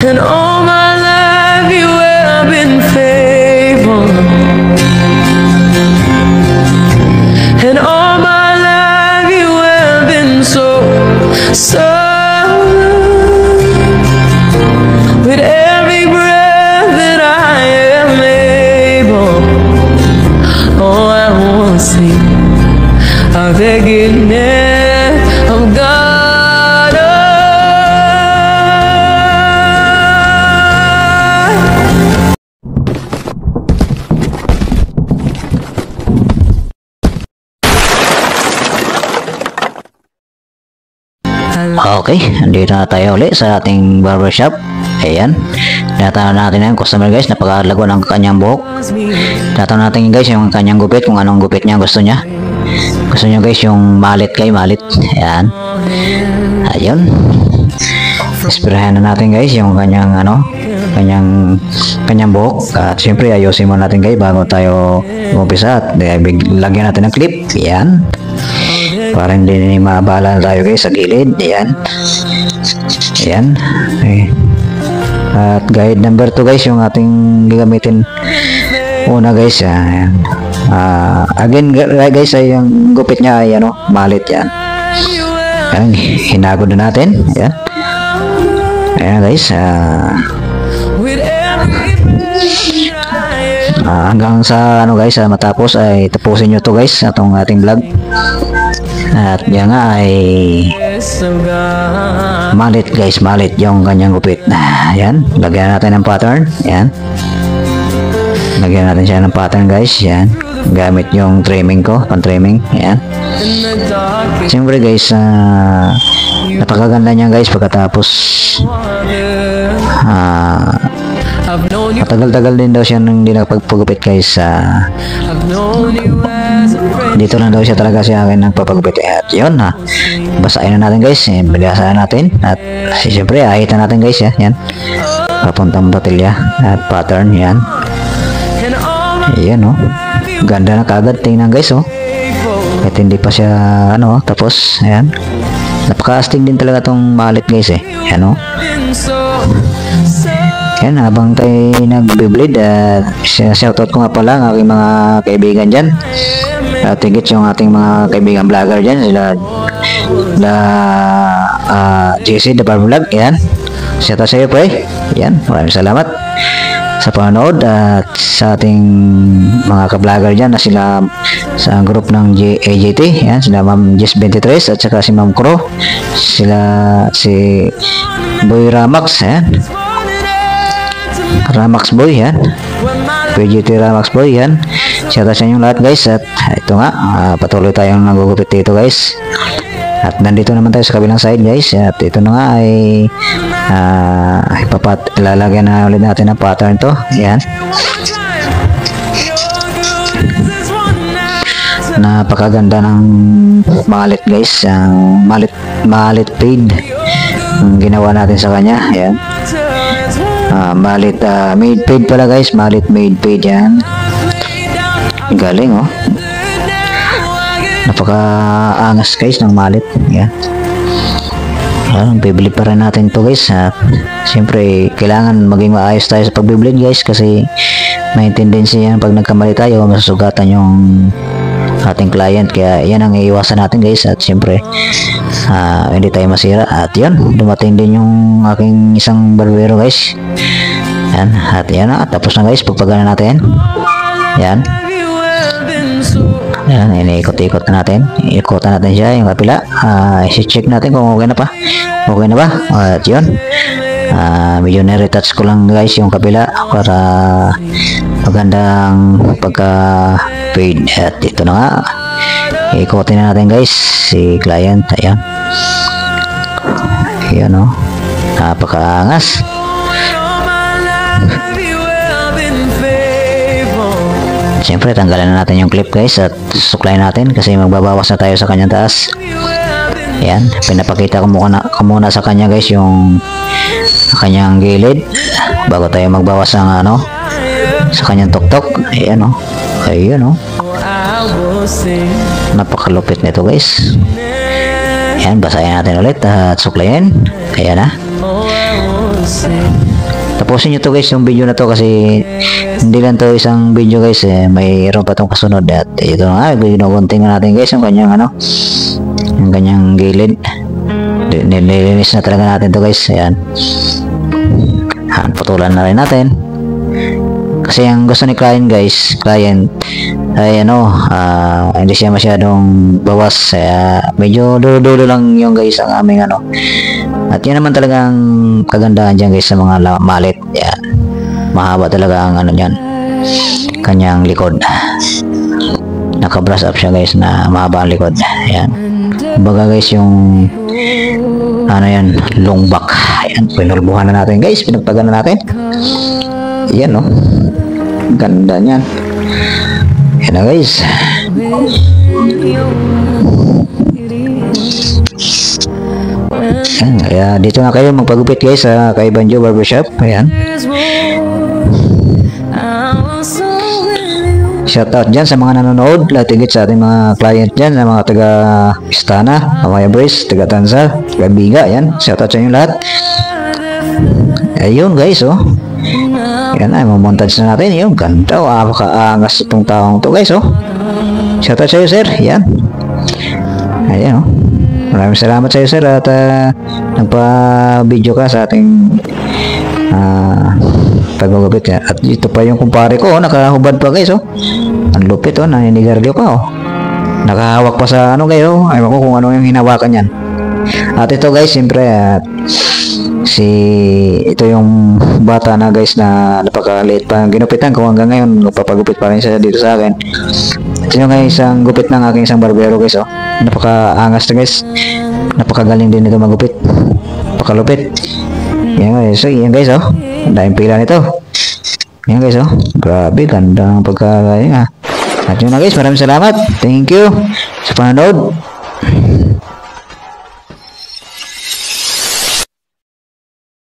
And all my life you have been faithful. And all my life you have been so good. With every breath that I am able, oh, I want to sing of the goodness of God. Okay, andito na tayo ulit sa ating barbershop. Ayan, tinatanong natin yung customer guys, napakahalago ng kanyang buhok. Tinatanong natin guys yung kanyang gupit, kung anong gupit niya gusto niya. Gusto niya guys yung malit kay malit. Ayan, ayun, ispirahan na natin guys yung kanyang kanyang buhok. At syempre ayusin mo natin guys bago tayo umpisa, at lagyan natin ng clip. Ayan, para hindi mabala tayo guys sa gilid. Ayan, ayan, okay. At guide number 2 guys yung ating gagamitin una guys. Ayan. Again guys ay yung gupit niya ay malit. Yan, ayan, hinagod na natin. Ayan, ayan guys. Hanggang sa guys, matapos ay tapusin nyo to guys atong ating vlog. At yan nga ay malit guys, malit yung kanyang gupit. Yan, lagyan natin ng pattern. Yan, lagyan natin siya ng pattern guys. Yan, gamit yung trimming ko, pan trimming. Yan, siyempre guys, napakaganda niya guys pagkatapos. Matagal-tagal din daw siya nang hindi nakapagpagupit guys. Dito lang daw siya talaga siya akin nagpapagupit. At yun, basahin na natin guys, bilisan natin. At siyempre ahitan natin guys. Yan, papuntang batilya at pattern. Yan, ayan, ganda na kagad tingnan guys. At hindi pa siya tapos. Ayan, napaka-astig din talaga tong malit guys. Yan, yan, habang tayo nagbe-bleed, shoutout ko nga pala ang aking mga kaibigan dyan. At higit yung ating mga kaibigan vlogger dyan, sila JC The Barber Vlog. Yan, shoutout sa iyo pre. Yan, maraming salamat sa panonood. At sa ating mga ka-vlogger dyan na sila sa group ng AJT. Yan, sila Ma'am Jess 23 at saka si Ma'am Crow, sila si Boy Ramax. Yan, Ramax Boy. Yan, PGT Ramax Boy. Yan, shoutout sa inyo lahat guys. At ito nga, patuloy tayong nagugupit dito guys. At nandito naman tayo sa kabilang side guys. At ito na nga ay ilalagyan na ulit natin ang pattern to. Yan, napakaganda ng malit guys. Malit fade ang ginawa natin sa kanya. Yan, malit made fade pala guys, malit made fade. Yan, galing napaka-angas guys ng malit. Yan, bibili pa rin natin to guys. At siyempre kailangan maging maayos tayo sa pagbiblid guys, kasi may tendency yan pag nagkamali tayo masasugatan yung ating client. Kaya yan ang iiwasan natin guys. At siyempre hindi tayo masira. At yan, dumating din yung aking isang barbero guys. Yan, at yan na, tapos na guys pagpagana natin. Yan, yan, iniikot-ikot na natin. Ikutan natin siya yung kapila. I-check natin kung okay na pa. Okay na ba? At yun, medyo na-retouch ko lang guys yung kapila para magandang pagka-fade. At ito na nga, ikutin na natin guys si client. Ayan, ayan napakaangas. Siyempre tanggalan na natin yung clip guys at suklayin natin kasi magbabawas na tayo sa kanyang taas. Ayan, pinapakita ko muna sa kanya guys yung kanyang gilid bago tayo magbawas ng sa kanyang tuktok. Ayan ayun napakalupit nito guys. Ayan, basahin natin ulit at suklayin. Ayan na. Tapusin nyo to guys yung video na to kasi hindi lang to isang video guys mayroon pa tong kasunod at ito nga ginugunting na natin guys yung kanyang yung kanyang gilid. Nililinis na talaga natin to guys. Ayan, putulan na rin natin kasi ang gusto ni client ay hindi siya masyadong bawas, medyo dulo lang yung guys ang aming at yun naman talagang kagandahan dyan guys sa mga malit. Yan, mahaba talaga ang yan, kanyang likod, naka brush up siya guys na mahaba ang likod. Yan, baga guys yung yan, long back. Yan, pinulbuhan na natin guys, pinagpagan na natin. Yan ganda niyan. Yan na guys. Yan, kaya dito na kayo magpagupit guys sa kay Banjo Barbershop. Ayan, shoutout dyan sa mga nanonood, lahat sa ating mga client dyan, sa mga taga Istana, Amaya Brace, taga Tanza, taga Biga. Yan, shoutout sa inyo lahat. Ayun guys, yan ay mamontage na natin. Yung ganda, napakaangas itong taong to guys. Shoutout sa iyo sir. Yan, ayan maraming salamat sa iyo sir at nagpa-video ka sa ating paggugupit. At ito pa yung kumpare ko, nakahubad pa guys. Ang lupit, naninigarilyo pa. Nakahawak pa sa kayo, ayaw ko kung ano yung hinawakan yan. At ito guys, siyempre ito yung bata na guys na napakaliit pa ginupitan ko hanggang ngayon, nagpapagupit pa rin siya dito sa akin. Ito yung isang gupit ng aking isang barbero guys. Napakaangas na guys, napakagaling din ito magupit, napakalupit. Yan guys, yan guys, dahil pila nito. Yan guys, grabe, ganda ang pagkagaling. At yun na guys, maraming salamat, thank you sa panonood.